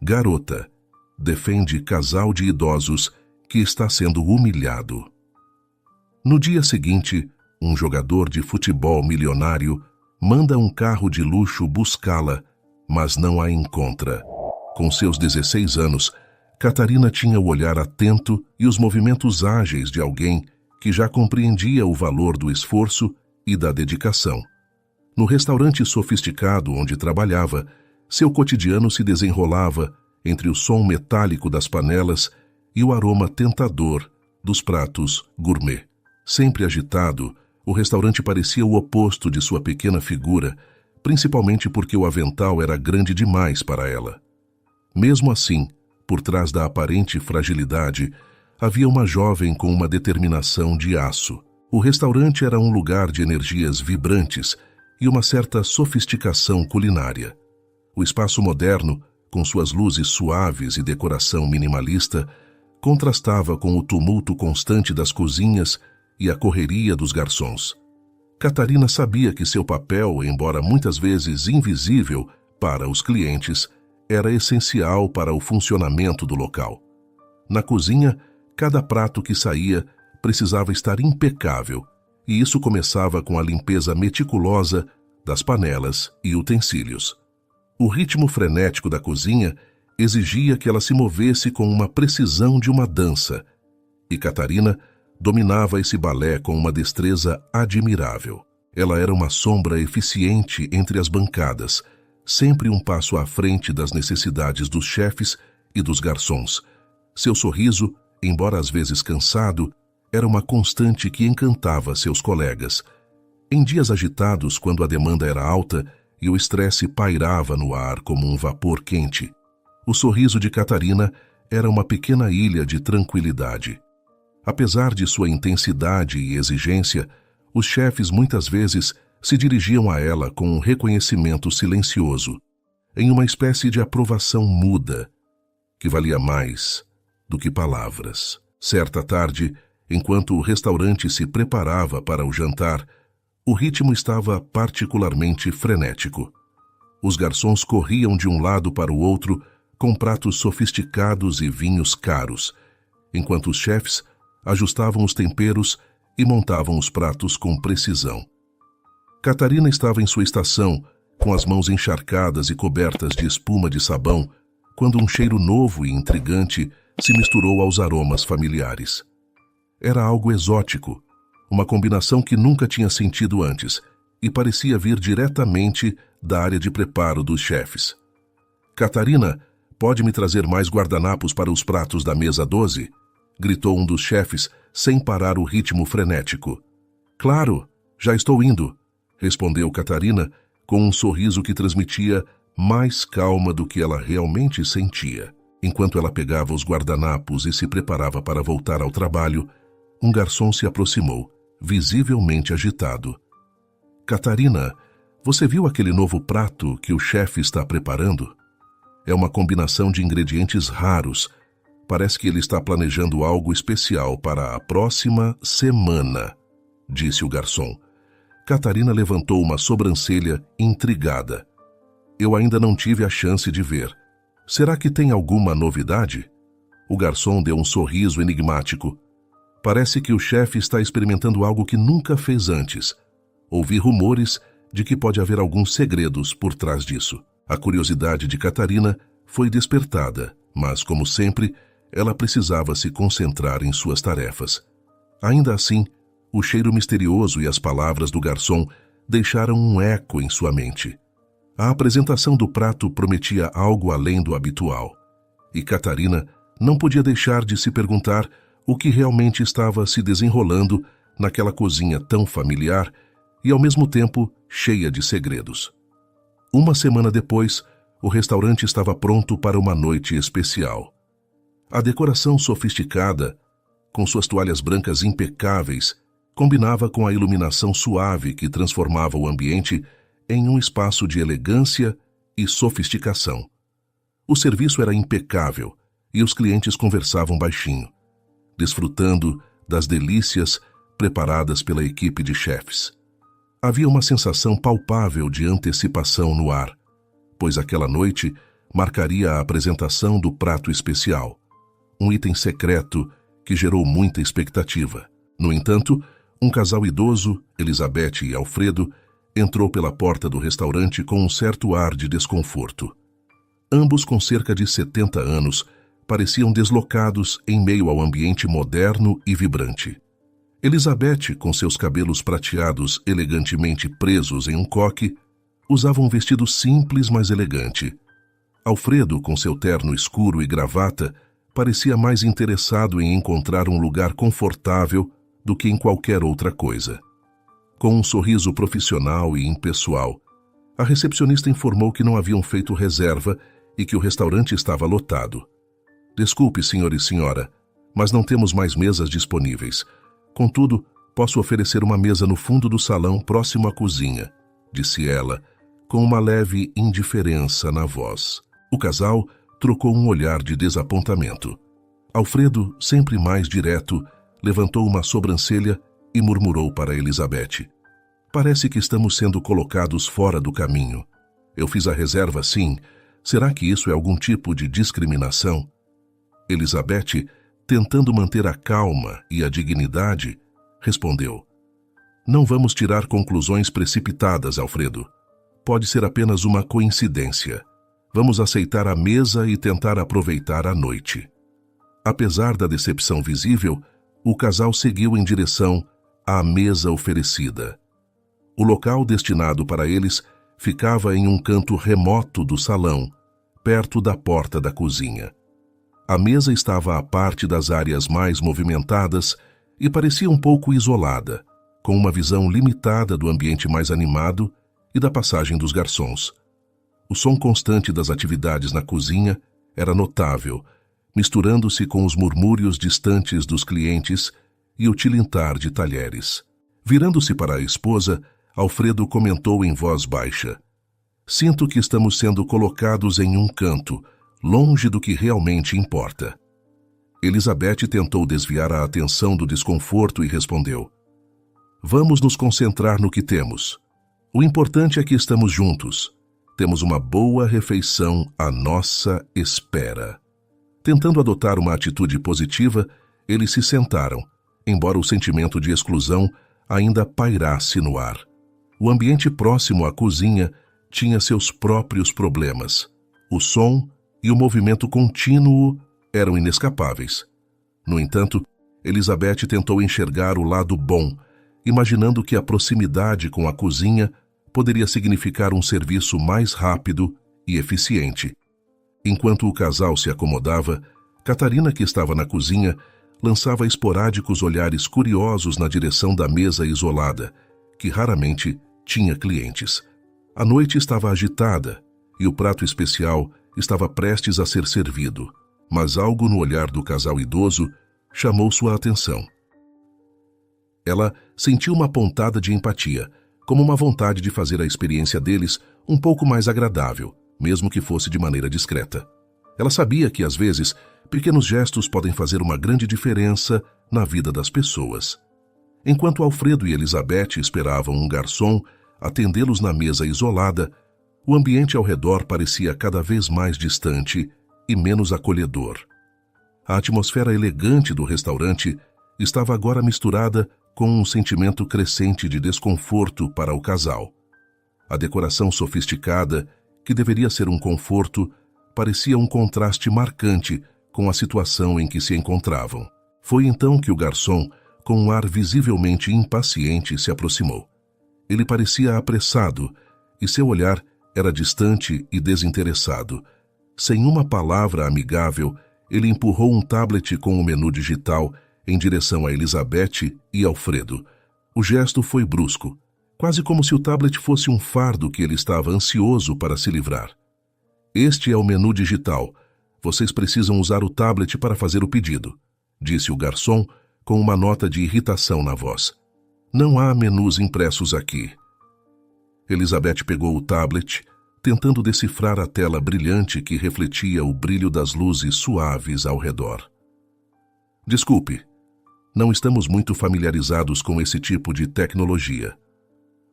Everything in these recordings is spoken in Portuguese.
Garota defende casal de idosos que está sendo humilhado. No dia seguinte, um jogador de futebol milionário manda um carro de luxo buscá-la, mas não a encontra. Com seus 16 anos, Catarina tinha o olhar atento e os movimentos ágeis de alguém que já compreendia o valor do esforço e da dedicação. No restaurante sofisticado onde trabalhava, seu cotidiano se desenrolava entre o som metálico das panelas e o aroma tentador dos pratos gourmet. Sempre agitado, o restaurante parecia o oposto de sua pequena figura, principalmente porque o avental era grande demais para ela. Mesmo assim, por trás da aparente fragilidade, havia uma jovem com uma determinação de aço. O restaurante era um lugar de energias vibrantes e uma certa sofisticação culinária. O espaço moderno, com suas luzes suaves e decoração minimalista, contrastava com o tumulto constante das cozinhas e a correria dos garçons. Catarina sabia que seu papel, embora muitas vezes invisível para os clientes, era essencial para o funcionamento do local. Na cozinha, cada prato que saía precisava estar impecável, e isso começava com a limpeza meticulosa das panelas e utensílios. O ritmo frenético da cozinha exigia que ela se movesse com uma precisão de uma dança, e Catarina dominava esse balé com uma destreza admirável. Ela era uma sombra eficiente entre as bancadas, sempre um passo à frente das necessidades dos chefes e dos garçons. Seu sorriso, embora às vezes cansado, era uma constante que encantava seus colegas. Em dias agitados, quando a demanda era alta e o estresse pairava no ar como um vapor quente, o sorriso de Catarina era uma pequena ilha de tranquilidade. Apesar de sua intensidade e exigência, os chefes muitas vezes se dirigiam a ela com um reconhecimento silencioso, em uma espécie de aprovação muda, que valia mais do que palavras. Certa tarde, enquanto o restaurante se preparava para o jantar, o ritmo estava particularmente frenético. Os garçons corriam de um lado para o outro com pratos sofisticados e vinhos caros, enquanto os chefes ajustavam os temperos e montavam os pratos com precisão. Catarina estava em sua estação, com as mãos encharcadas e cobertas de espuma de sabão, quando um cheiro novo e intrigante se misturou aos aromas familiares. Era algo exótico, uma combinação que nunca tinha sentido antes, e parecia vir diretamente da área de preparo dos chefes. "Catarina, pode me trazer mais guardanapos para os pratos da mesa 12? Gritou um dos chefes, sem parar o ritmo frenético. "Claro, já estou indo", respondeu Catarina, com um sorriso que transmitia mais calma do que ela realmente sentia. Enquanto ela pegava os guardanapos e se preparava para voltar ao trabalho, um garçom se aproximou, visivelmente agitado. "Catarina, você viu aquele novo prato que o chefe está preparando? É uma combinação de ingredientes raros. Parece que ele está planejando algo especial para a próxima semana", disse o garçom. Catarina levantou uma sobrancelha intrigada. "Eu ainda não tive a chance de ver. Será que tem alguma novidade?" O garçom deu um sorriso enigmático. "Parece que o chefe está experimentando algo que nunca fez antes. Ouvi rumores de que pode haver alguns segredos por trás disso." A curiosidade de Catarina foi despertada, mas, como sempre, ela precisava se concentrar em suas tarefas. Ainda assim, o cheiro misterioso e as palavras do garçom deixaram um eco em sua mente. A apresentação do prato prometia algo além do habitual, e Catarina não podia deixar de se perguntar o que realmente estava se desenrolando naquela cozinha tão familiar e, ao mesmo tempo, cheia de segredos. Uma semana depois, o restaurante estava pronto para uma noite especial. A decoração sofisticada, com suas toalhas brancas impecáveis, combinava com a iluminação suave que transformava o ambiente em um espaço de elegância e sofisticação. O serviço era impecável e os clientes conversavam baixinho, desfrutando das delícias preparadas pela equipe de chefes. Havia uma sensação palpável de antecipação no ar, pois aquela noite marcaria a apresentação do prato especial, um item secreto que gerou muita expectativa. No entanto, um casal idoso, Elizabeth e Alfredo, entrou pela porta do restaurante com um certo ar de desconforto. Ambos com cerca de 70 anos, pareciam deslocados em meio ao ambiente moderno e vibrante. Elizabeth, com seus cabelos prateados elegantemente presos em um coque, usava um vestido simples, mas elegante. Alfredo, com seu terno escuro e gravata, parecia mais interessado em encontrar um lugar confortável do que em qualquer outra coisa. Com um sorriso profissional e impessoal, a recepcionista informou que não haviam feito reserva e que o restaurante estava lotado. Desculpe, senhor e senhora, mas não temos mais mesas disponíveis. Contudo, posso oferecer uma mesa no fundo do salão próximo à cozinha, disse ela, com uma leve indiferença na voz. O casal trocou um olhar de desapontamento. Alfredo, sempre mais direto, levantou uma sobrancelha e murmurou para Elizabeth: "Parece que estamos sendo colocados fora do caminho. Eu fiz a reserva sim. Será que isso é algum tipo de discriminação?" Elizabeth, tentando manter a calma e a dignidade, respondeu: "Não vamos tirar conclusões precipitadas, Alfredo. Pode ser apenas uma coincidência. Vamos aceitar a mesa e tentar aproveitar a noite." Apesar da decepção visível, o casal seguiu em direção à mesa oferecida. O local destinado para eles ficava em um canto remoto do salão, perto da porta da cozinha. A mesa estava à parte das áreas mais movimentadas e parecia um pouco isolada, com uma visão limitada do ambiente mais animado e da passagem dos garçons. O som constante das atividades na cozinha era notável, misturando-se com os murmúrios distantes dos clientes e o tilintar de talheres. Virando-se para a esposa, Alfredo comentou em voz baixa: "Sinto que estamos sendo colocados em um canto, longe do que realmente importa." Elizabeth tentou desviar a atenção do desconforto e respondeu: "Vamos nos concentrar no que temos. O importante é que estamos juntos. Temos uma boa refeição à nossa espera." Tentando adotar uma atitude positiva, eles se sentaram, embora o sentimento de exclusão ainda pairasse no ar. O ambiente próximo à cozinha tinha seus próprios problemas. O som e o movimento contínuo eram inescapáveis. No entanto, Elizabeth tentou enxergar o lado bom, imaginando que a proximidade com a cozinha poderia significar um serviço mais rápido e eficiente. Enquanto o casal se acomodava, Catarina, que estava na cozinha, lançava esporádicos olhares curiosos na direção da mesa isolada, que raramente tinha clientes. A noite estava agitada e o prato especial estava prestes a ser servido, mas algo no olhar do casal idoso chamou sua atenção. Ela sentiu uma pontada de empatia, como uma vontade de fazer a experiência deles um pouco mais agradável, mesmo que fosse de maneira discreta. Ela sabia que, às vezes, pequenos gestos podem fazer uma grande diferença na vida das pessoas. Enquanto Alfredo e Elizabeth esperavam um garçom atendê-los na mesa isolada, o ambiente ao redor parecia cada vez mais distante e menos acolhedor. A atmosfera elegante do restaurante estava agora misturada com um sentimento crescente de desconforto para o casal. A decoração sofisticada, que deveria ser um conforto, parecia um contraste marcante com a situação em que se encontravam. Foi então que o garçom, com um ar visivelmente impaciente, se aproximou. Ele parecia apressado e seu olhar era distante e desinteressado. Sem uma palavra amigável, ele empurrou um tablet com o menu digital em direção a Elizabeth e Alfredo. O gesto foi brusco, quase como se o tablet fosse um fardo que ele estava ansioso para se livrar. "Este é o menu digital. Vocês precisam usar o tablet para fazer o pedido", disse o garçom com uma nota de irritação na voz. "Não há menus impressos aqui." Elizabeth pegou o tablet, tentando decifrar a tela brilhante que refletia o brilho das luzes suaves ao redor. "Desculpe, não estamos muito familiarizados com esse tipo de tecnologia.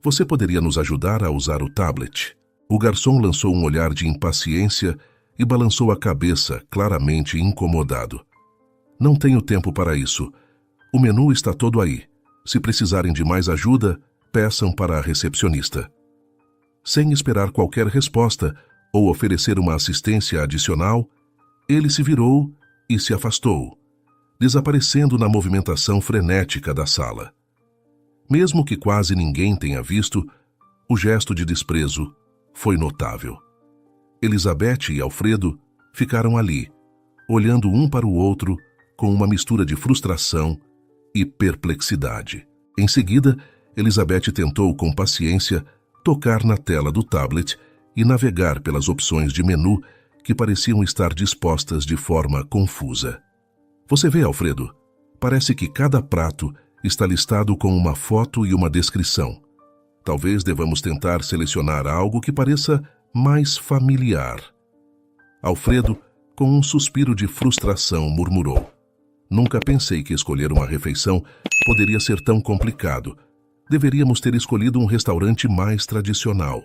Você poderia nos ajudar a usar o tablet?" O garçom lançou um olhar de impaciência e balançou a cabeça, claramente incomodado. Não tenho tempo para isso. O menu está todo aí. Se precisarem de mais ajuda, peçam para a recepcionista. Sem esperar qualquer resposta ou oferecer uma assistência adicional, ele se virou e se afastou, desaparecendo na movimentação frenética da sala. Mesmo que quase ninguém tenha visto, o gesto de desprezo foi notável. Elizabeth e Alfredo ficaram ali, olhando um para o outro com uma mistura de frustração e perplexidade. Em seguida, Elizabeth tentou com paciência tocar na tela do tablet e navegar pelas opções de menu que pareciam estar dispostas de forma confusa. Você vê, Alfredo? Parece que cada prato está listado com uma foto e uma descrição. Talvez devamos tentar selecionar algo que pareça mais familiar. Alfredo, com um suspiro de frustração, murmurou: Nunca pensei que escolher uma refeição poderia ser tão complicado. Deveríamos ter escolhido um restaurante mais tradicional.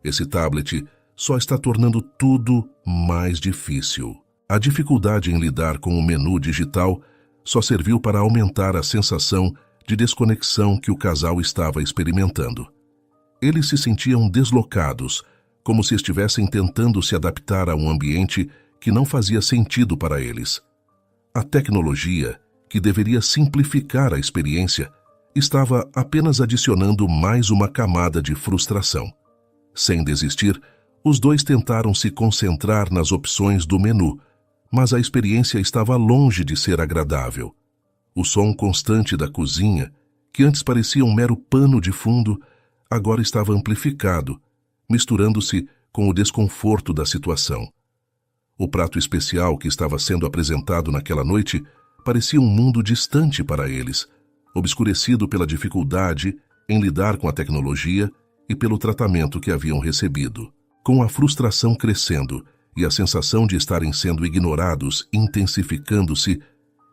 Esse tablet só está tornando tudo mais difícil. A dificuldade em lidar com o menu digital só serviu para aumentar a sensação de desconexão que o casal estava experimentando. Eles se sentiam deslocados, como se estivessem tentando se adaptar a um ambiente que não fazia sentido para eles. A tecnologia, que deveria simplificar a experiência, estava apenas adicionando mais uma camada de frustração. Sem desistir, os dois tentaram se concentrar nas opções do menu, mas a experiência estava longe de ser agradável. O som constante da cozinha, que antes parecia um mero pano de fundo, agora estava amplificado, misturando-se com o desconforto da situação. O prato especial que estava sendo apresentado naquela noite parecia um mundo distante para eles, obscurecido pela dificuldade em lidar com a tecnologia e pelo tratamento que haviam recebido. Com a frustração crescendo e a sensação de estarem sendo ignorados intensificando-se,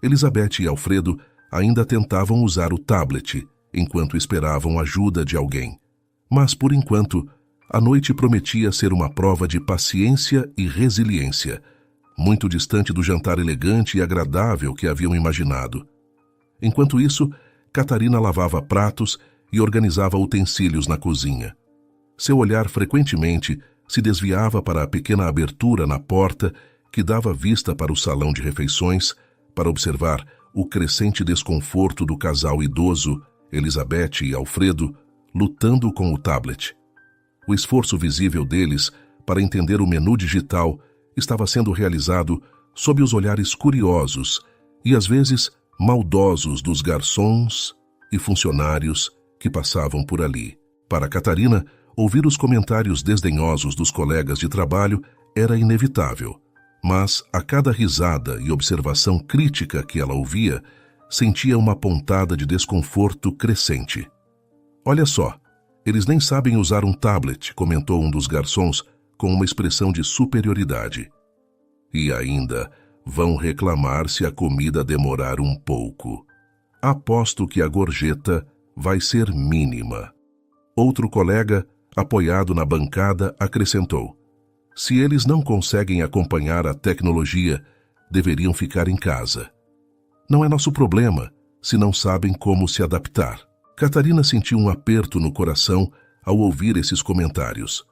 Elizabeth e Alfredo ainda tentavam usar o tablet enquanto esperavam ajuda de alguém. Mas, por enquanto, a noite prometia ser uma prova de paciência e resiliência, muito distante do jantar elegante e agradável que haviam imaginado. Enquanto isso, Catarina lavava pratos e organizava utensílios na cozinha. Seu olhar frequentemente se desviava para a pequena abertura na porta que dava vista para o salão de refeições, para observar o crescente desconforto do casal idoso, Elizabeth e Alfredo, lutando com o tablet. O esforço visível deles para entender o menu digital estava sendo realizado sob os olhares curiosos e, às vezes, maldosos dos garçons e funcionários que passavam por ali. Para Catarina, ouvir os comentários desdenhosos dos colegas de trabalho era inevitável, mas a cada risada e observação crítica que ela ouvia, sentia uma pontada de desconforto crescente. Olha só, eles nem sabem usar um tablet, comentou um dos garçons com uma expressão de superioridade. E ainda vão reclamar se a comida demorar um pouco. Aposto que a gorjeta vai ser mínima. Outro colega, apoiado na bancada, acrescentou: se eles não conseguem acompanhar a tecnologia, deveriam ficar em casa. Não é nosso problema se não sabem como se adaptar. Catarina sentiu um aperto no coração ao ouvir esses comentários.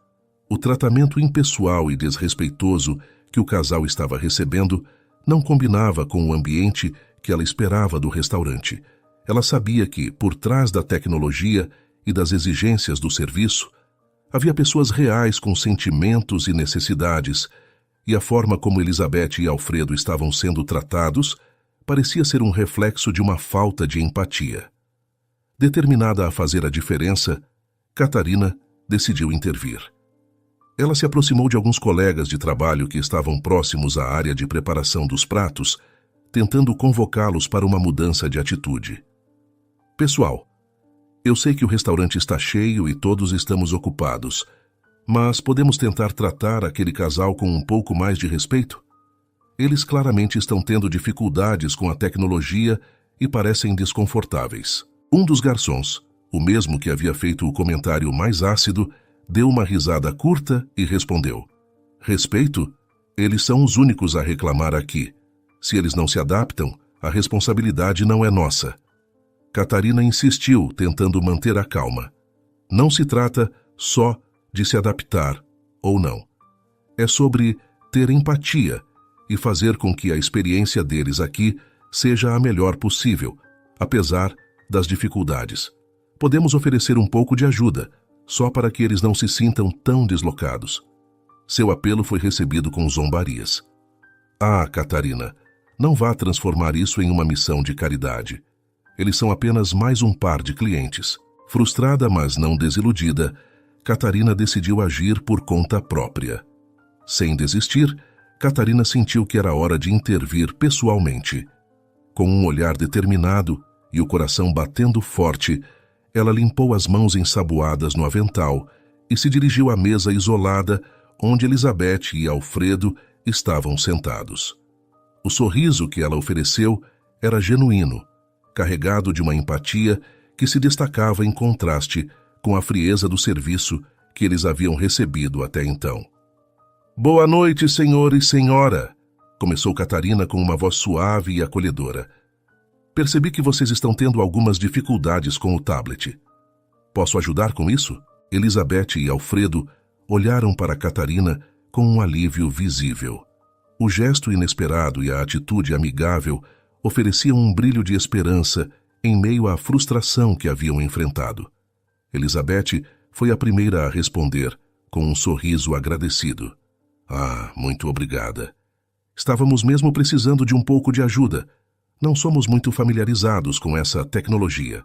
O tratamento impessoal e desrespeitoso que o casal estava recebendo não combinava com o ambiente que ela esperava do restaurante. Ela sabia que, por trás da tecnologia e das exigências do serviço, havia pessoas reais com sentimentos e necessidades, e a forma como Elizabeth e Alfredo estavam sendo tratados parecia ser um reflexo de uma falta de empatia. Determinada a fazer a diferença, Catarina decidiu intervir. Ela se aproximou de alguns colegas de trabalho que estavam próximos à área de preparação dos pratos, tentando convocá-los para uma mudança de atitude. Pessoal, eu sei que o restaurante está cheio e todos estamos ocupados, mas podemos tentar tratar aquele casal com um pouco mais de respeito? Eles claramente estão tendo dificuldades com a tecnologia e parecem desconfortáveis. Um dos garçons, o mesmo que havia feito o comentário mais ácido, deu uma risada curta e respondeu: respeito? Eles são os únicos a reclamar aqui. Se eles não se adaptam, a responsabilidade não é nossa. Catarina insistiu, tentando manter a calma. Não se trata só de se adaptar ou não. É sobre ter empatia e fazer com que a experiência deles aqui seja a melhor possível, apesar das dificuldades. Podemos oferecer um pouco de ajuda, só para que eles não se sintam tão deslocados. Seu apelo foi recebido com zombarias. Ah, Catarina, não vá transformar isso em uma missão de caridade. Eles são apenas mais um par de clientes. Frustrada, mas não desiludida, Catarina decidiu agir por conta própria. Sem desistir, Catarina sentiu que era hora de intervir pessoalmente. Com um olhar determinado e o coração batendo forte, ela limpou as mãos ensaboadas no avental e se dirigiu à mesa isolada onde Elizabeth e Alfredo estavam sentados. O sorriso que ela ofereceu era genuíno, carregado de uma empatia que se destacava em contraste com a frieza do serviço que eles haviam recebido até então. «Boa noite, senhor e senhora», começou Catarina com uma voz suave e acolhedora. «Percebi que vocês estão tendo algumas dificuldades com o tablet. Posso ajudar com isso?» Elizabeth e Alfredo olharam para Catarina com um alívio visível. O gesto inesperado e a atitude amigável ofereciam um brilho de esperança em meio à frustração que haviam enfrentado. Elizabeth foi a primeira a responder, com um sorriso agradecido. «Ah, muito obrigada. Estávamos mesmo precisando de um pouco de ajuda. Não somos muito familiarizados com essa tecnologia».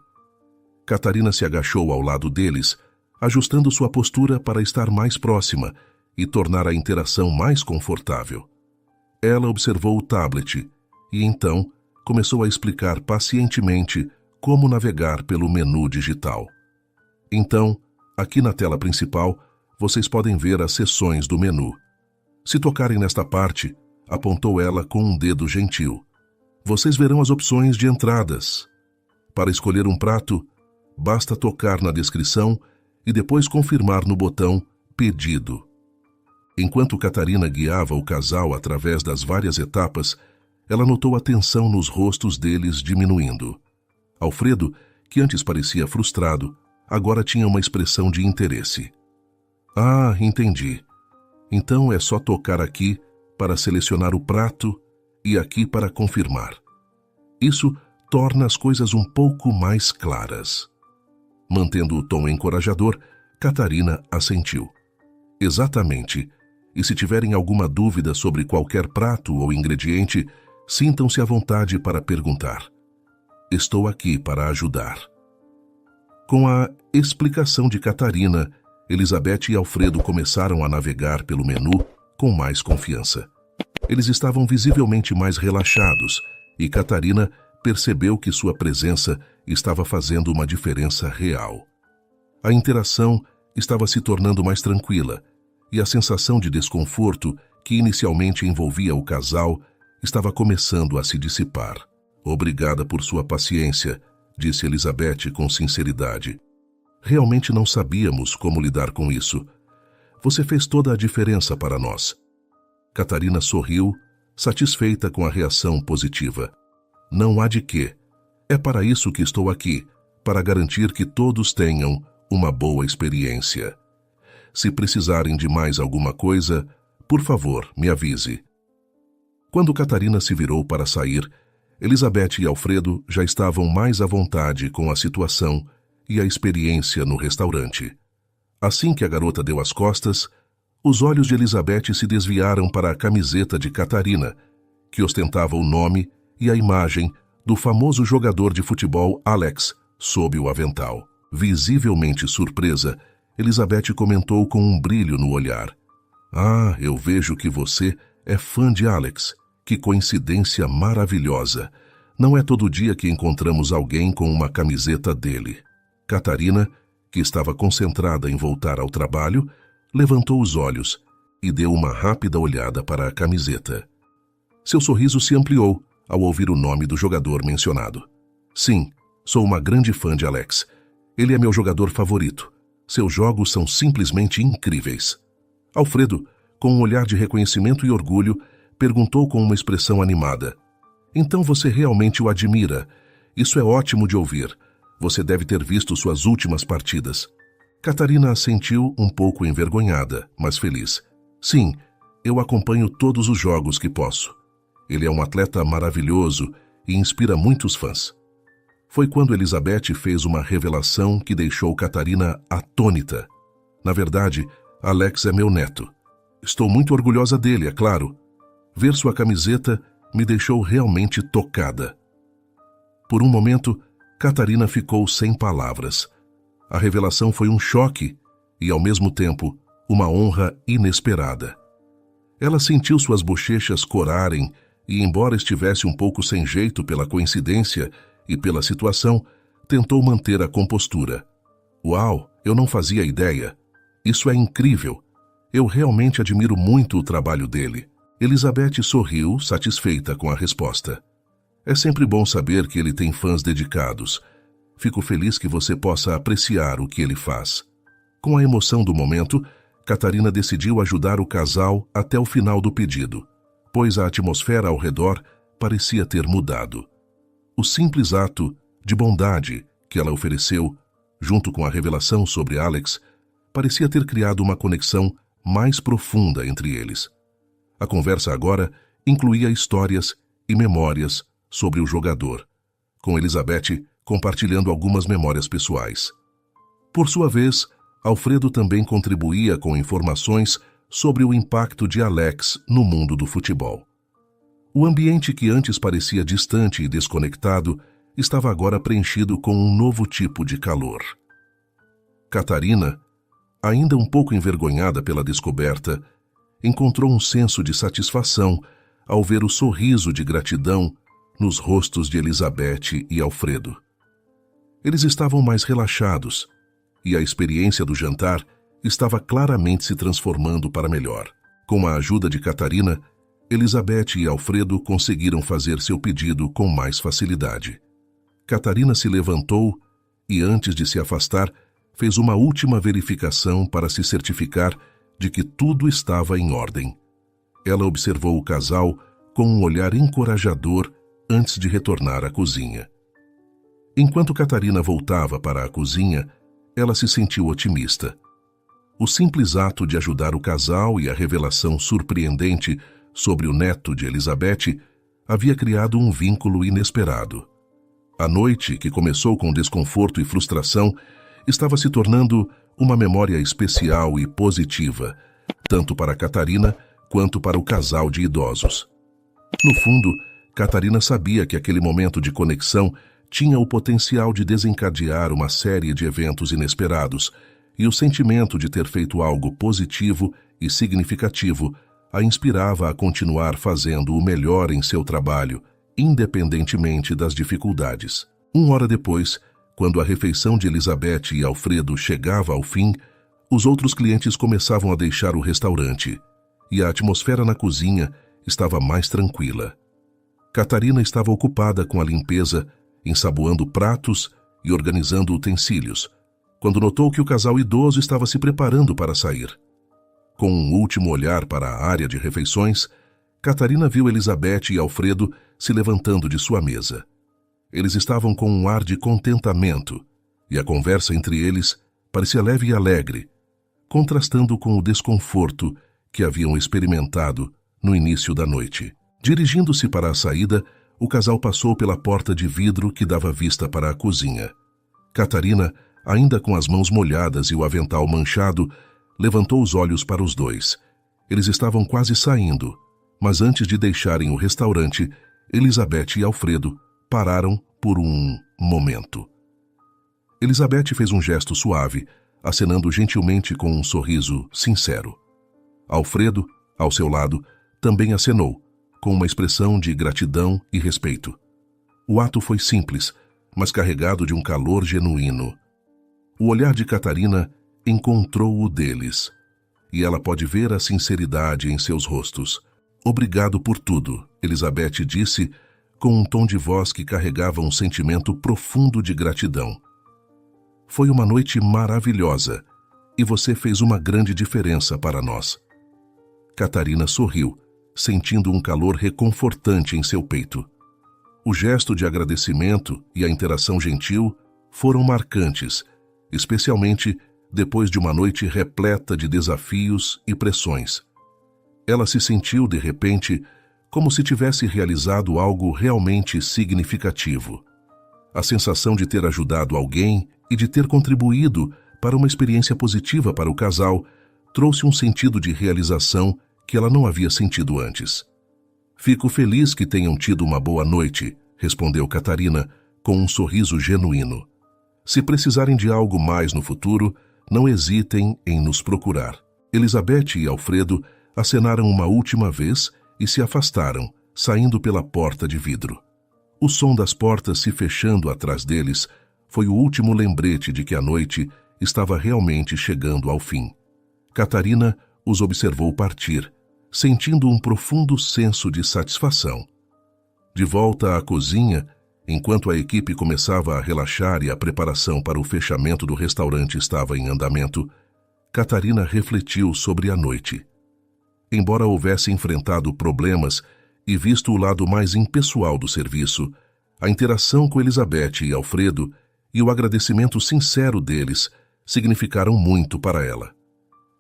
Catarina se agachou ao lado deles, ajustando sua postura para estar mais próxima e tornar a interação mais confortável. Ela observou o tablet e, então, começou a explicar pacientemente como navegar pelo menu digital. Então, aqui na tela principal, vocês podem ver as seções do menu. Se tocarem nesta parte, apontou ela com um dedo gentil. Vocês verão as opções de entradas. Para escolher um prato, basta tocar na descrição e depois confirmar no botão Pedido. Enquanto Catarina guiava o casal através das várias etapas, ela notou a tensão nos rostos deles diminuindo. Alfredo, que antes parecia frustrado, agora tinha uma expressão de interesse. «Ah, entendi. Então é só tocar aqui para selecionar o prato e aqui para confirmar. Isso torna as coisas um pouco mais claras». Mantendo o tom encorajador, Catarina assentiu. «Exatamente. E se tiverem alguma dúvida sobre qualquer prato ou ingrediente, sintam-se à vontade para perguntar. Estou aqui para ajudar». Com a explicação de Catarina, Elizabeth e Alfredo começaram a navegar pelo menu com mais confiança. Eles estavam visivelmente mais relaxados e Catarina percebeu que sua presença estava fazendo uma diferença real. A interação estava se tornando mais tranquila e a sensação de desconforto que inicialmente envolvia o casal estava começando a se dissipar. «Obrigada por sua paciência», disse Elizabeth com sinceridade. «Realmente não sabíamos como lidar com isso. Você fez toda a diferença para nós». Catarina sorriu, satisfeita com a reação positiva. «Não há de quê. É para isso que estou aqui, para garantir que todos tenham uma boa experiência. Se precisarem de mais alguma coisa, por favor, me avise». Quando Catarina se virou para sair, Elizabeth e Alfredo já estavam mais à vontade com a situação e a experiência no restaurante. Assim que a garota deu as costas, os olhos de Elizabeth se desviaram para a camiseta de Catarina, que ostentava o nome e a imagem do famoso jogador de futebol Alex sob o avental. Visivelmente surpresa, Elizabeth comentou com um brilho no olhar. «Ah, eu vejo que você é fã de Alex. Que coincidência maravilhosa! Não é todo dia que encontramos alguém com uma camiseta dele». Catarina, que estava concentrada em voltar ao trabalho, levantou os olhos e deu uma rápida olhada para a camiseta. Seu sorriso se ampliou ao ouvir o nome do jogador mencionado. «Sim, sou uma grande fã de Alex. Ele é meu jogador favorito. Seus jogos são simplesmente incríveis». Alfredo Com um olhar de reconhecimento e orgulho, perguntou com uma expressão animada: "Então você realmente o admira? Isso é ótimo de ouvir. Você deve ter visto suas últimas partidas." Catarina assentiu um pouco envergonhada, mas feliz. "Sim, eu acompanho todos os jogos que posso. Ele é um atleta maravilhoso e inspira muitos fãs." Foi quando Elizabeth fez uma revelação que deixou Catarina atônita. "Na verdade, Alex é meu neto. Estou muito orgulhosa dele, é claro. Ver sua camiseta me deixou realmente tocada." Por um momento, Catarina ficou sem palavras. A revelação foi um choque e, ao mesmo tempo, uma honra inesperada. Ela sentiu suas bochechas corarem e, embora estivesse um pouco sem jeito pela coincidência e pela situação, tentou manter a compostura. "Uau, eu não fazia ideia. Isso é incrível. Eu realmente admiro muito o trabalho dele." Elizabeth sorriu, satisfeita com a resposta. "É sempre bom saber que ele tem fãs dedicados. Fico feliz que você possa apreciar o que ele faz." Com a emoção do momento, Catarina decidiu ajudar o casal até o final do pedido, pois a atmosfera ao redor parecia ter mudado. O simples ato de bondade que ela ofereceu, junto com a revelação sobre Alex, parecia ter criado uma conexão mais profunda entre eles. A conversa agora incluía histórias e memórias sobre o jogador, com Elizabeth compartilhando algumas memórias pessoais. Por sua vez, Alfredo também contribuía com informações sobre o impacto de Alex no mundo do futebol. O ambiente que antes parecia distante e desconectado estava agora preenchido com um novo tipo de calor. Catarina, ainda um pouco envergonhada pela descoberta, encontrou um senso de satisfação ao ver o sorriso de gratidão nos rostos de Elizabeth e Alfredo. Eles estavam mais relaxados, e a experiência do jantar estava claramente se transformando para melhor. Com a ajuda de Catarina, Elizabeth e Alfredo conseguiram fazer seu pedido com mais facilidade. Catarina se levantou e, antes de se afastar, fez uma última verificação para se certificar de que tudo estava em ordem. Ela observou o casal com um olhar encorajador antes de retornar à cozinha. Enquanto Catarina voltava para a cozinha, ela se sentiu otimista. O simples ato de ajudar o casal e a revelação surpreendente sobre o neto de Elizabeth havia criado um vínculo inesperado. A noite, que começou com desconforto e frustração, estava se tornando uma memória especial e positiva, tanto para Catarina quanto para o casal de idosos. No fundo, Catarina sabia que aquele momento de conexão tinha o potencial de desencadear uma série de eventos inesperados, e o sentimento de ter feito algo positivo e significativo a inspirava a continuar fazendo o melhor em seu trabalho, independentemente das dificuldades. 1 hora depois, quando a refeição de Elizabeth e Alfredo chegava ao fim, os outros clientes começavam a deixar o restaurante, e a atmosfera na cozinha estava mais tranquila. Catarina estava ocupada com a limpeza, ensaboando pratos e organizando utensílios, quando notou que o casal idoso estava se preparando para sair. Com um último olhar para a área de refeições, Catarina viu Elizabeth e Alfredo se levantando de sua mesa. Eles estavam com um ar de contentamento, e a conversa entre eles parecia leve e alegre, contrastando com o desconforto que haviam experimentado no início da noite. Dirigindo-se para a saída, o casal passou pela porta de vidro que dava vista para a cozinha. Catarina, ainda com as mãos molhadas e o avental manchado, levantou os olhos para os dois. Eles estavam quase saindo, mas antes de deixarem o restaurante, Elizabeth e Alfredo pararam por um momento. Elizabeth fez um gesto suave, acenando gentilmente com um sorriso sincero. Alfredo, ao seu lado, também acenou, com uma expressão de gratidão e respeito. O ato foi simples, mas carregado de um calor genuíno. O olhar de Catarina encontrou o deles, e ela pode ver a sinceridade em seus rostos. "Obrigado por tudo", Elizabeth disse, com um tom de voz que carregava um sentimento profundo de gratidão. "Foi uma noite maravilhosa, e você fez uma grande diferença para nós." Catarina sorriu, sentindo um calor reconfortante em seu peito. O gesto de agradecimento e a interação gentil foram marcantes, especialmente depois de uma noite repleta de desafios e pressões. Ela se sentiu, de repente, como se tivesse realizado algo realmente significativo. A sensação de ter ajudado alguém e de ter contribuído para uma experiência positiva para o casal trouxe um sentido de realização que ela não havia sentido antes. "Fico feliz que tenham tido uma boa noite", respondeu Catarina, com um sorriso genuíno. "Se precisarem de algo mais no futuro, não hesitem em nos procurar." Elizabeth e Alfredo acenaram uma última vez e se afastaram, saindo pela porta de vidro. O som das portas se fechando atrás deles foi o último lembrete de que a noite estava realmente chegando ao fim. Catarina os observou partir, sentindo um profundo senso de satisfação. De volta à cozinha, enquanto a equipe começava a relaxar e a preparação para o fechamento do restaurante estava em andamento, Catarina refletiu sobre a noite. Embora houvesse enfrentado problemas e visto o lado mais impessoal do serviço, a interação com Elizabeth e Alfredo e o agradecimento sincero deles significaram muito para ela.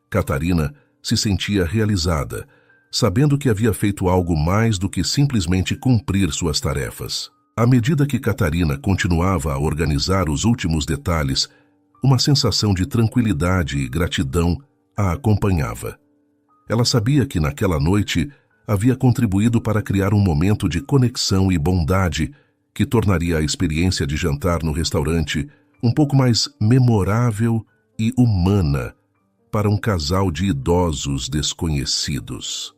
Catarina se sentia realizada, sabendo que havia feito algo mais do que simplesmente cumprir suas tarefas. À medida que Catarina continuava a organizar os últimos detalhes, uma sensação de tranquilidade e gratidão a acompanhava. Ela sabia que naquela noite havia contribuído para criar um momento de conexão e bondade que tornaria a experiência de jantar no restaurante um pouco mais memorável e humana para um casal de idosos desconhecidos.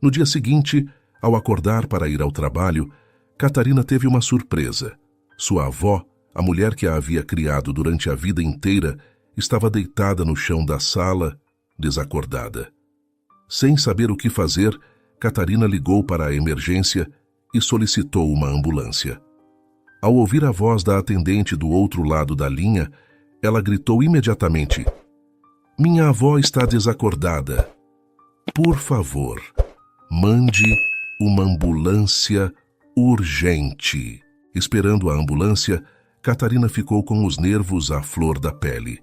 No dia seguinte, ao acordar para ir ao trabalho, Catarina teve uma surpresa. Sua avó, a mulher que a havia criado durante a vida inteira, estava deitada no chão da sala, desacordada. Sem saber o que fazer, Catarina ligou para a emergência e solicitou uma ambulância. Ao ouvir a voz da atendente do outro lado da linha, ela gritou imediatamente: "Minha avó está desacordada. Por favor, mande uma ambulância urgente." Esperando a ambulância, Catarina ficou com os nervos à flor da pele.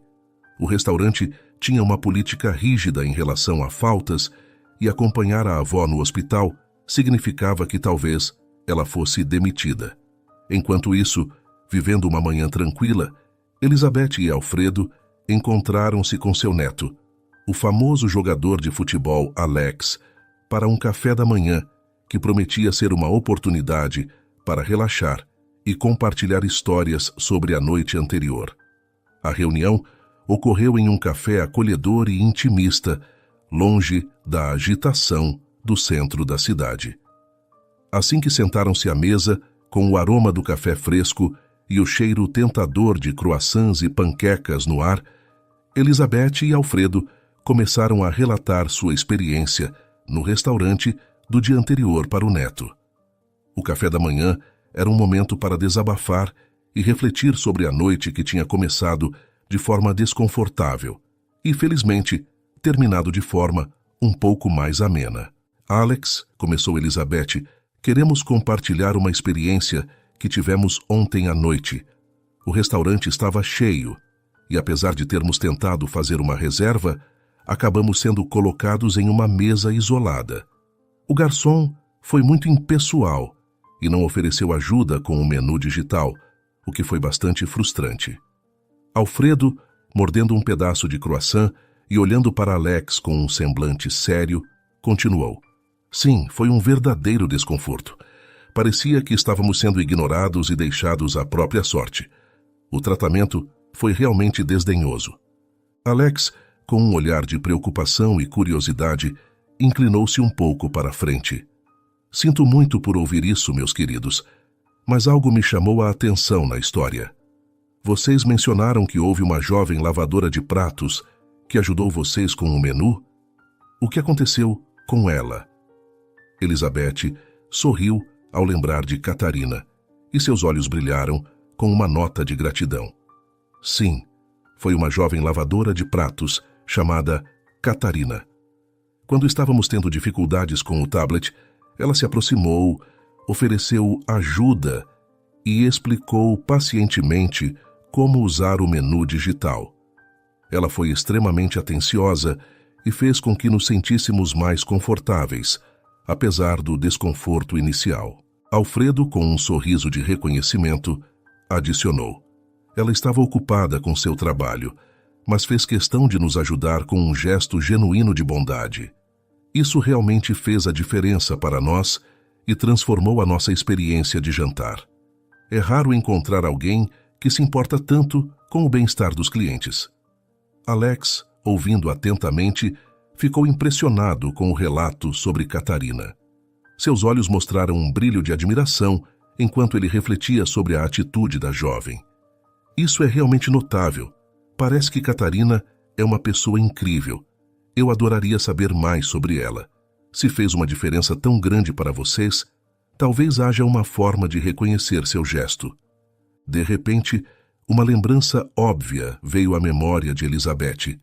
O restaurante tinha uma política rígida em relação a faltas e acompanhar a avó no hospital significava que talvez ela fosse demitida. Enquanto isso, vivendo uma manhã tranquila, Elizabeth e Alfredo encontraram-se com seu neto, o famoso jogador de futebol Alex, para um café da manhã que prometia ser uma oportunidade para relaxar e compartilhar histórias sobre a noite anterior. A reunião ocorreu em um café acolhedor e intimista, longe da agitação do centro da cidade. Assim que sentaram-se à mesa, com o aroma do café fresco e o cheiro tentador de croissants e panquecas no ar, Elizabeth e Alfredo começaram a relatar sua experiência no restaurante do dia anterior para o neto. O café da manhã era um momento para desabafar e refletir sobre a noite que tinha começado de forma desconfortável e, felizmente, terminado de forma um pouco mais amena. "Alex", começou Elizabeth, "queremos compartilhar uma experiência que tivemos ontem à noite. O restaurante estava cheio e, apesar de termos tentado fazer uma reserva, acabamos sendo colocados em uma mesa isolada. O garçom foi muito impessoal e não ofereceu ajuda com o menu digital, o que foi bastante frustrante." Alfredo, mordendo um pedaço de croissant e olhando para Alex com um semblante sério, continuou: "Sim, foi um verdadeiro desconforto. Parecia que estávamos sendo ignorados e deixados à própria sorte. O tratamento foi realmente desdenhoso." Alex, com um olhar de preocupação e curiosidade, inclinou-se um pouco para a frente. "Sinto muito por ouvir isso, meus queridos, mas algo me chamou a atenção na história. Vocês mencionaram que houve uma jovem lavadora de pratos que ajudou vocês com o menu? O que aconteceu com ela?" Elizabeth sorriu ao lembrar de Catarina, e seus olhos brilharam com uma nota de gratidão. "Sim, foi uma jovem lavadora de pratos chamada Catarina. Quando estávamos tendo dificuldades com o tablet, ela se aproximou, ofereceu ajuda e explicou pacientemente como usar o menu digital. Ela foi extremamente atenciosa e fez com que nos sentíssemos mais confortáveis, apesar do desconforto inicial. Alfredo, com um sorriso de reconhecimento, adicionou: ela estava ocupada com seu trabalho, mas fez questão de nos ajudar com um gesto genuíno de bondade. Isso realmente fez a diferença para nós e transformou a nossa experiência de jantar. É raro encontrar alguém que se importa tanto com o bem-estar dos clientes. Alex, ouvindo atentamente, ficou impressionado com o relato sobre Catarina. Seus olhos mostraram um brilho de admiração enquanto ele refletia sobre a atitude da jovem. Isso é realmente notável. Parece que Catarina é uma pessoa incrível. Eu adoraria saber mais sobre ela. Se fez uma diferença tão grande para vocês, talvez haja uma forma de reconhecer seu gesto. De repente, uma lembrança óbvia veio à memória de Elizabeth.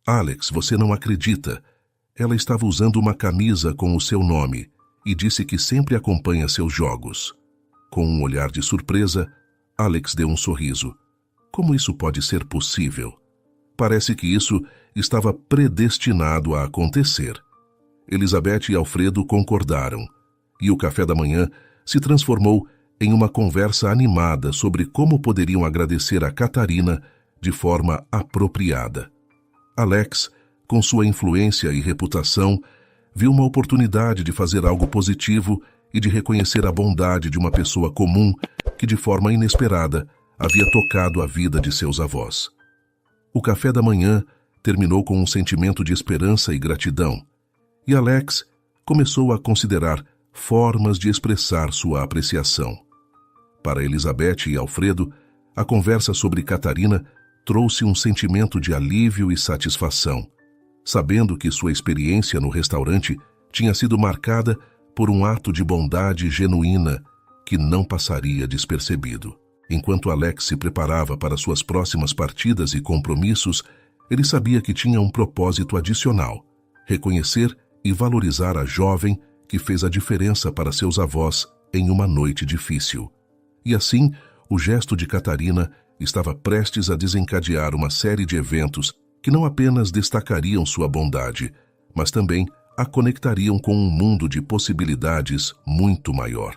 Alex, você não acredita. Ela estava usando uma camisa com o seu nome e disse que sempre acompanha seus jogos. Com um olhar de surpresa, Alex deu um sorriso. Como isso pode ser possível? Parece que isso estava predestinado a acontecer. Elizabeth e Alfredo concordaram, e o café da manhã se transformou em uma conversa animada sobre como poderiam agradecer a Catarina de forma apropriada. Alex, com sua influência e reputação, viu uma oportunidade de fazer algo positivo e de reconhecer a bondade de uma pessoa comum que, de forma inesperada, havia tocado a vida de seus avós. O café da manhã terminou com um sentimento de esperança e gratidão, e Alex começou a considerar formas de expressar sua apreciação. Para Elizabeth e Alfredo, a conversa sobre Catarina trouxe um sentimento de alívio e satisfação, sabendo que sua experiência no restaurante tinha sido marcada por um ato de bondade genuína que não passaria despercebido. Enquanto Alex se preparava para suas próximas partidas e compromissos, ele sabia que tinha um propósito adicional: reconhecer e valorizar a jovem que fez a diferença para seus avós em uma noite difícil. E assim, o gesto de Catarina estava prestes a desencadear uma série de eventos que não apenas destacariam sua bondade, mas também a conectariam com um mundo de possibilidades muito maior.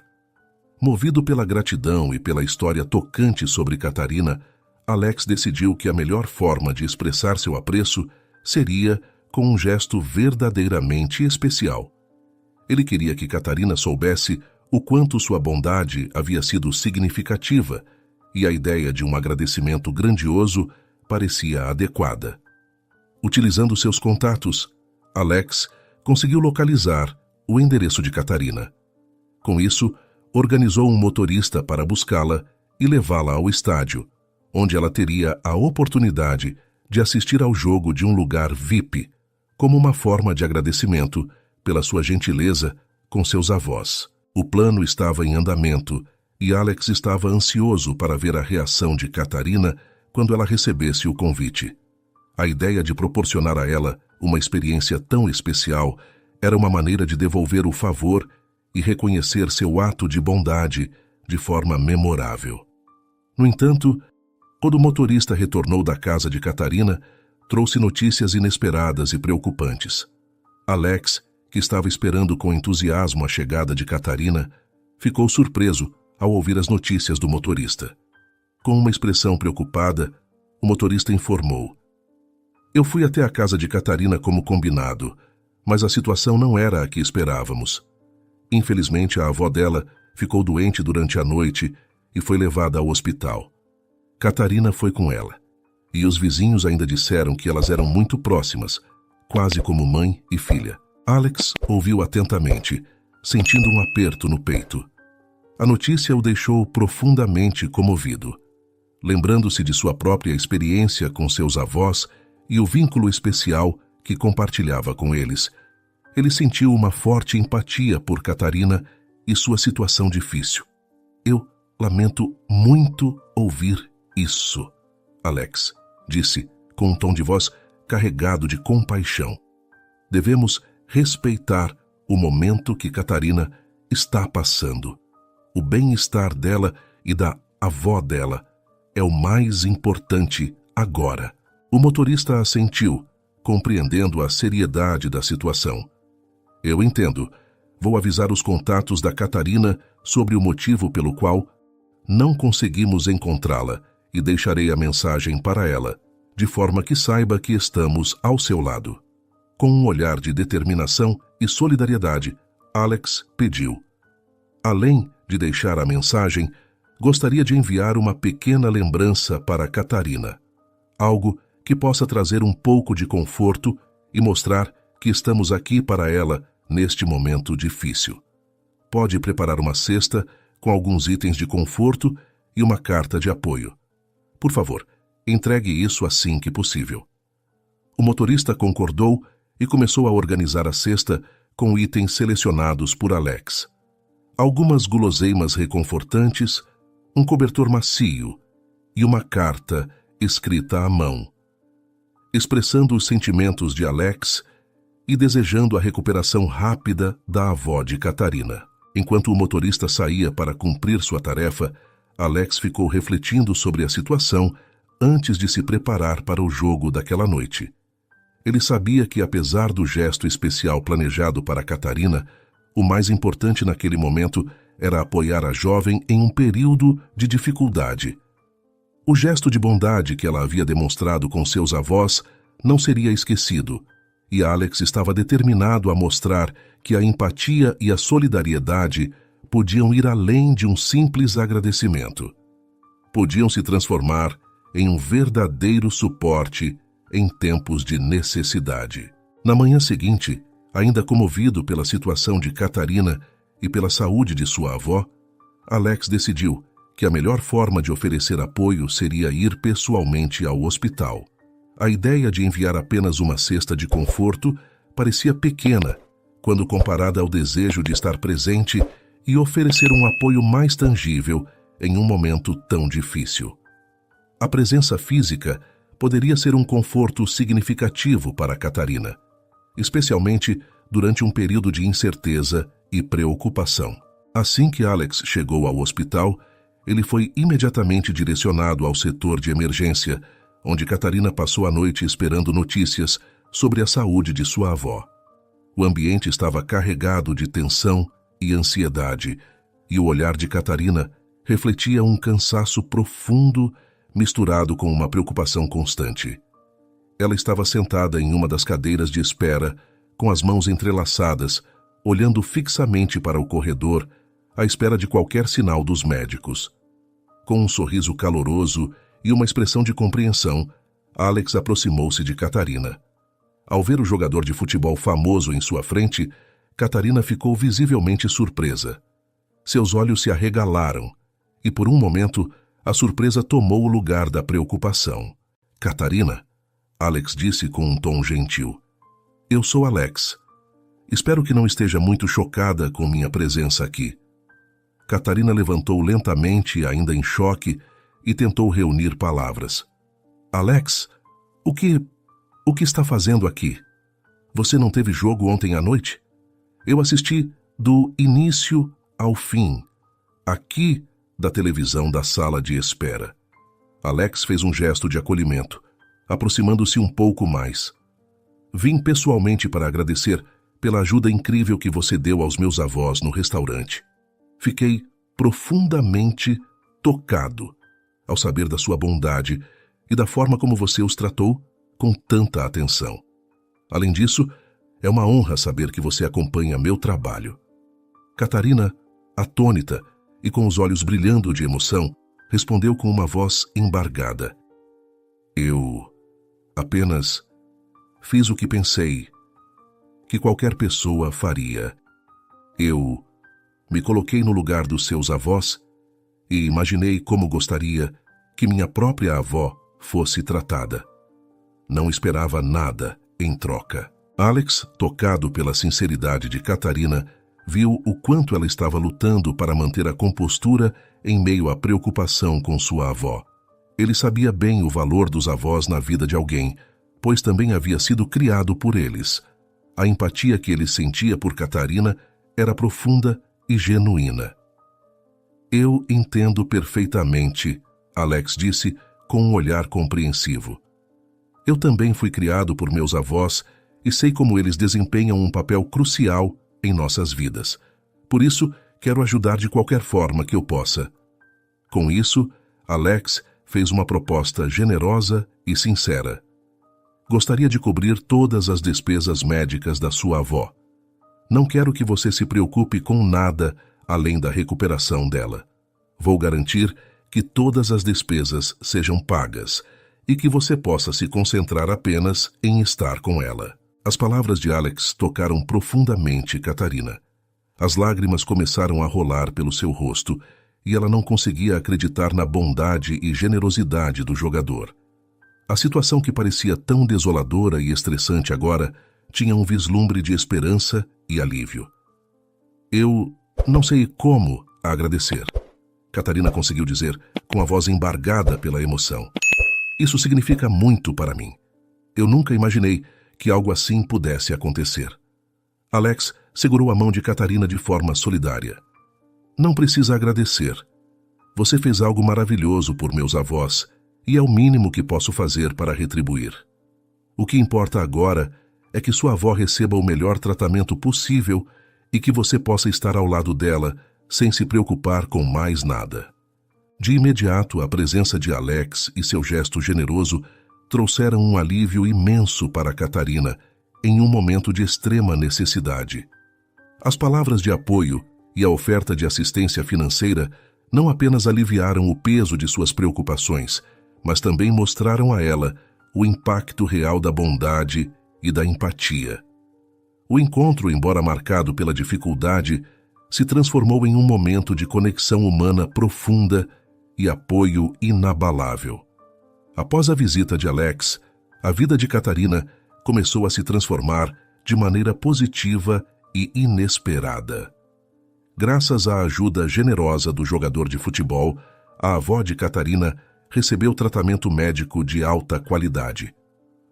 Movido pela gratidão e pela história tocante sobre Catarina, Alex decidiu que a melhor forma de expressar seu apreço seria com um gesto verdadeiramente especial. Ele queria que Catarina soubesse o quanto sua bondade havia sido significativa, e a ideia de um agradecimento grandioso parecia adequada. Utilizando seus contatos, Alex conseguiu localizar o endereço de Catarina. Com isso, organizou um motorista para buscá-la e levá-la ao estádio, onde ela teria a oportunidade de assistir ao jogo de um lugar VIP, como uma forma de agradecimento pela sua gentileza com seus avós. O plano estava em andamento e Alex estava ansioso para ver a reação de Catarina quando ela recebesse o convite. A ideia de proporcionar a ela uma experiência tão especial era uma maneira de devolver o favor e reconhecer seu ato de bondade de forma memorável. No entanto, quando o motorista retornou da casa de Catarina, trouxe notícias inesperadas e preocupantes. Alex, que estava esperando com entusiasmo a chegada de Catarina, ficou surpreso ao ouvir as notícias do motorista. Com uma expressão preocupada, o motorista informou: "Eu fui até a casa de Catarina como combinado, mas a situação não era a que esperávamos. Infelizmente, a avó dela ficou doente durante a noite e foi levada ao hospital. Catarina foi com ela, e os vizinhos ainda disseram que elas eram muito próximas, quase como mãe e filha." Alex ouviu atentamente, sentindo um aperto no peito. A notícia o deixou profundamente comovido. Lembrando-se de sua própria experiência com seus avós e o vínculo especial que compartilhava com eles, ele sentiu uma forte empatia por Catarina e sua situação difícil. "Eu lamento muito ouvir isso", Alex disse, com um tom de voz carregado de compaixão. "Devemos respeitar o momento que Catarina está passando. O bem-estar dela e da avó dela é o mais importante agora. O motorista assentiu, compreendendo a seriedade da situação. Eu entendo. Vou avisar os contatos da Catarina sobre o motivo pelo qual não conseguimos encontrá-la e deixarei a mensagem para ela, de forma que saiba que estamos ao seu lado. Com um olhar de determinação e solidariedade, Alex pediu: além de deixar a mensagem, gostaria de enviar uma pequena lembrança para Catarina. Algo que possa trazer um pouco de conforto e mostrar que estamos aqui para ela neste momento difícil. Pode preparar uma cesta com alguns itens de conforto e uma carta de apoio. Por favor, entregue isso assim que possível. O motorista concordou e começou a organizar a cesta com itens selecionados por Alex. Algumas guloseimas reconfortantes, um cobertor macio e uma carta escrita à mão, expressando os sentimentos de Alex e desejando a recuperação rápida da avó de Catarina. Enquanto o motorista saía para cumprir sua tarefa, Alex ficou refletindo sobre a situação antes de se preparar para o jogo daquela noite. Ele sabia que, apesar do gesto especial planejado para Catarina, o mais importante naquele momento era apoiar a jovem em um período de dificuldade. O gesto de bondade que ela havia demonstrado com seus avós não seria esquecido, e Alex estava determinado a mostrar que a empatia e a solidariedade podiam ir além de um simples agradecimento. Podiam se transformar em um verdadeiro suporte em tempos de necessidade. Na manhã seguinte, ainda comovido pela situação de Catarina e pela saúde de sua avó, Alex decidiu que a melhor forma de oferecer apoio seria ir pessoalmente ao hospital. A ideia de enviar apenas uma cesta de conforto parecia pequena quando comparada ao desejo de estar presente e oferecer um apoio mais tangível em um momento tão difícil. A presença física poderia ser um conforto significativo para Catarina, especialmente durante um período de incerteza e preocupação. Assim que Alex chegou ao hospital, ele foi imediatamente direcionado ao setor de emergência, onde Catarina passou a noite esperando notícias sobre a saúde de sua avó. O ambiente estava carregado de tensão e ansiedade, e o olhar de Catarina refletia um cansaço profundo misturado com uma preocupação constante. Ela estava sentada em uma das cadeiras de espera, com as mãos entrelaçadas, olhando fixamente para o corredor, à espera de qualquer sinal dos médicos. Com um sorriso caloroso e uma expressão de compreensão, Alex aproximou-se de Catarina. Ao ver o jogador de futebol famoso em sua frente, Catarina ficou visivelmente surpresa. Seus olhos se arregalaram, e por um momento a surpresa tomou o lugar da preocupação. Catarina, Alex disse com um tom gentil. Eu sou Alex. Espero que não esteja muito chocada com minha presença aqui. Catarina levantou lentamente, ainda em choque, e tentou reunir palavras. Alex, o que está fazendo aqui? Você não teve jogo ontem à noite? Eu assisti do início ao fim, aqui da televisão da sala de espera. Alex fez um gesto de acolhimento, aproximando-se um pouco mais. Vim pessoalmente para agradecer pela ajuda incrível que você deu aos meus avós no restaurante. Fiquei profundamente tocado ao saber da sua bondade e da forma como você os tratou com tanta atenção. Além disso, é uma honra saber que você acompanha meu trabalho. Catarina, atônita e com os olhos brilhando de emoção, respondeu com uma voz embargada. Eu apenas fiz o que pensei que qualquer pessoa faria. Eu me coloquei no lugar dos seus avós e imaginei como gostaria que minha própria avó fosse tratada. Não esperava nada em troca. Alex, tocado pela sinceridade de Catarina, viu o quanto ela estava lutando para manter a compostura em meio à preocupação com sua avó. Ele sabia bem o valor dos avós na vida de alguém, pois também havia sido criado por eles. a empatia que ele sentia por Catarina era profunda e genuína. Eu entendo perfeitamente, Alex disse com um olhar compreensivo. Eu também fui criado por meus avós e sei como eles desempenham um papel crucial em nossas vidas. Por isso, quero ajudar de qualquer forma que eu possa. Com isso, Alex fez uma proposta generosa e sincera. Gostaria de cobrir todas as despesas médicas da sua avó. Não quero que você se preocupe com nada além da recuperação dela. Vou garantir que todas as despesas sejam pagas e que você possa se concentrar apenas em estar com ela. As palavras de Alex tocaram profundamente Catarina. As lágrimas começaram a rolar pelo seu rosto e ela não conseguia acreditar na bondade e generosidade do jogador. A situação que parecia tão desoladora e estressante agora tinha um vislumbre de esperança e alívio. Eu não sei como agradecer, Catarina conseguiu dizer com a voz embargada pela emoção. Isso significa muito para mim. Eu nunca imaginei que algo assim pudesse acontecer. Alex segurou a mão de Catarina de forma solidária. Não precisa agradecer. Você fez algo maravilhoso por meus avós e é o mínimo que posso fazer para retribuir. O que importa agora é que sua avó receba o melhor tratamento possível e que você possa estar ao lado dela sem se preocupar com mais nada. De imediato, a presença de Alex e seu gesto generoso trouxeram um alívio imenso para Catarina em um momento de extrema necessidade. As palavras de apoio e a oferta de assistência financeira não apenas aliviaram o peso de suas preocupações, mas também mostraram a ela o impacto real da bondade e da empatia. O encontro, embora marcado pela dificuldade, se transformou em um momento de conexão humana profunda e apoio inabalável. Após a visita de Alex, a vida de Catarina começou a se transformar de maneira positiva e inesperada. Graças à ajuda generosa do jogador de futebol, a avó de Catarina recebeu tratamento médico de alta qualidade.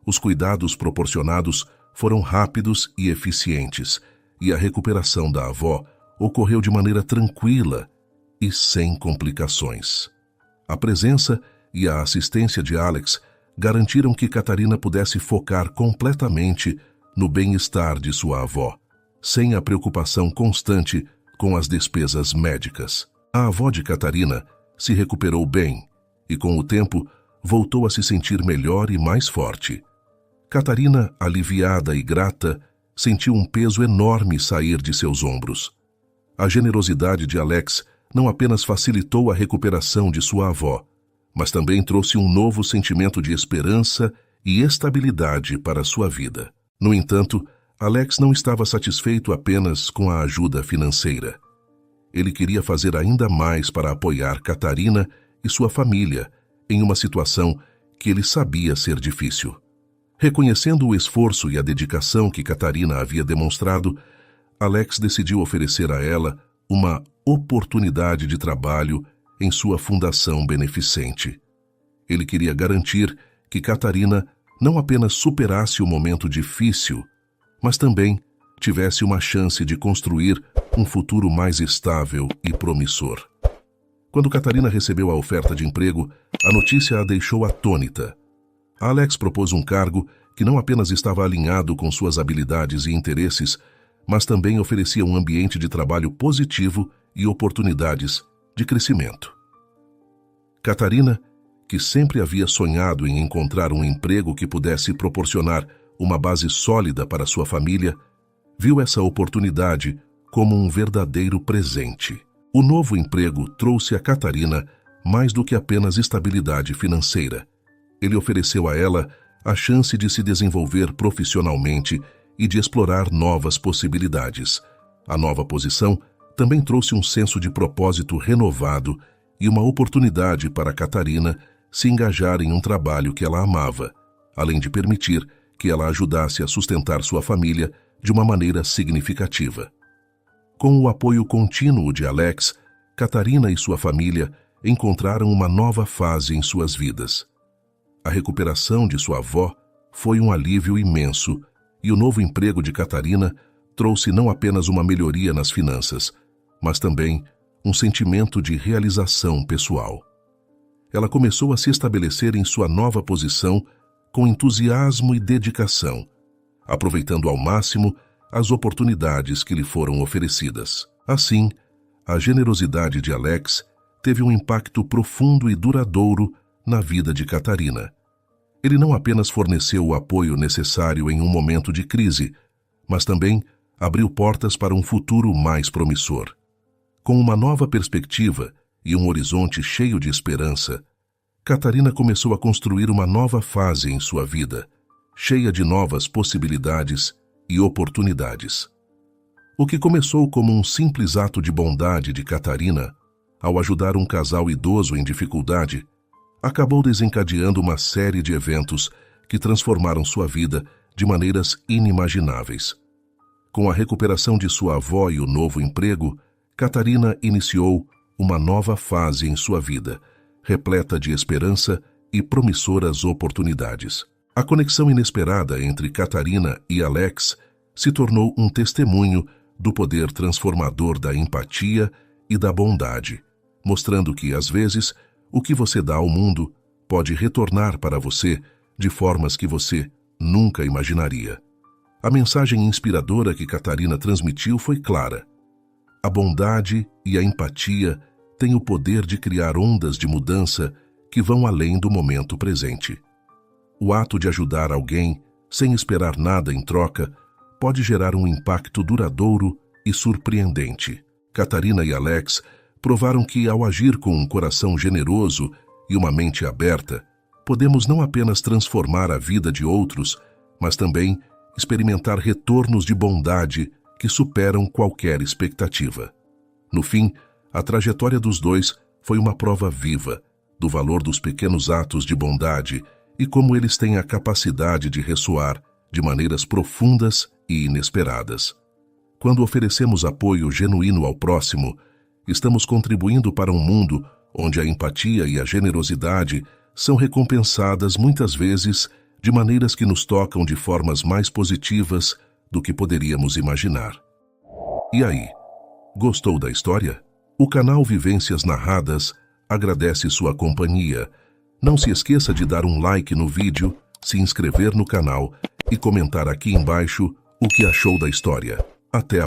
Os cuidados proporcionados foram rápidos e eficientes, e a recuperação da avó ocorreu de maneira tranquila e sem complicações. A presença e a assistência de Alex garantiram que Catarina pudesse focar completamente no bem-estar de sua avó, sem a preocupação constante com as despesas médicas. A avó de Catarina se recuperou bem e, com o tempo, voltou a se sentir melhor e mais forte. Catarina, aliviada e grata, sentiu um peso enorme sair de seus ombros. A generosidade de Alex não apenas facilitou a recuperação de sua avó, mas também trouxe um novo sentimento de esperança e estabilidade para sua vida. No entanto, Alex não estava satisfeito apenas com a ajuda financeira. Ele queria fazer ainda mais para apoiar Catarina e sua família em uma situação que ele sabia ser difícil. Reconhecendo o esforço e a dedicação que Catarina havia demonstrado, Alex decidiu oferecer a ela uma oportunidade de trabalho em sua fundação beneficente. Ele queria garantir que Catarina não apenas superasse o momento difícil, mas também tivesse uma chance de construir um futuro mais estável e promissor. Quando Catarina recebeu a oferta de emprego, a notícia a deixou atônita. Alex propôs um cargo que não apenas estava alinhado com suas habilidades e interesses, mas também oferecia um ambiente de trabalho positivo e oportunidades de crescimento. Catarina, que sempre havia sonhado em encontrar um emprego que pudesse proporcionar uma base sólida para sua família, viu essa oportunidade como um verdadeiro presente. O novo emprego trouxe a Catarina mais do que apenas estabilidade financeira. Ele ofereceu a ela a chance de se desenvolver profissionalmente e de explorar novas possibilidades. A nova posição também trouxe um senso de propósito renovado e uma oportunidade para Catarina se engajar em um trabalho que ela amava, além de permitir que ela ajudasse a sustentar sua família de uma maneira significativa. Com o apoio contínuo de Alex, Catarina e sua família encontraram uma nova fase em suas vidas. A recuperação de sua avó foi um alívio imenso e o novo emprego de Catarina trouxe não apenas uma melhoria nas finanças, mas também um sentimento de realização pessoal. Ela começou a se estabelecer em sua nova posição com entusiasmo e dedicação, aproveitando ao máximo as oportunidades que lhe foram oferecidas. Assim, a generosidade de Alex teve um impacto profundo e duradouro na vida de Catarina. Ele não apenas forneceu o apoio necessário em um momento de crise, mas também abriu portas para um futuro mais promissor. Com uma nova perspectiva e um horizonte cheio de esperança, Catarina começou a construir uma nova fase em sua vida, cheia de novas possibilidades e oportunidades. O que começou como um simples ato de bondade de Catarina, ao ajudar um casal idoso em dificuldade, acabou desencadeando uma série de eventos que transformaram sua vida de maneiras inimagináveis. Com a recuperação de sua avó e o novo emprego, Catarina iniciou uma nova fase em sua vida, repleta de esperança e promissoras oportunidades. A conexão inesperada entre Catarina e Alex se tornou um testemunho do poder transformador da empatia e da bondade, mostrando que, às vezes, o que você dá ao mundo pode retornar para você de formas que você nunca imaginaria. A mensagem inspiradora que Catarina transmitiu foi clara. A bondade e a empatia têm o poder de criar ondas de mudança que vão além do momento presente. O ato de ajudar alguém, sem esperar nada em troca, pode gerar um impacto duradouro e surpreendente. Catarina e Alex provaram que, ao agir com um coração generoso e uma mente aberta, podemos não apenas transformar a vida de outros, mas também experimentar retornos de bondade que superam qualquer expectativa. No fim, a trajetória dos dois foi uma prova viva do valor dos pequenos atos de bondade e como eles têm a capacidade de ressoar de maneiras profundas e inesperadas. Quando oferecemos apoio genuíno ao próximo, estamos contribuindo para um mundo onde a empatia e a generosidade são recompensadas muitas vezes de maneiras que nos tocam de formas mais positivas do que poderíamos imaginar. E aí, gostou da história? O canal Vivências Narradas agradece sua companhia. Não se esqueça de dar um like no vídeo, se inscrever no canal e comentar aqui embaixo o que achou da história. Até a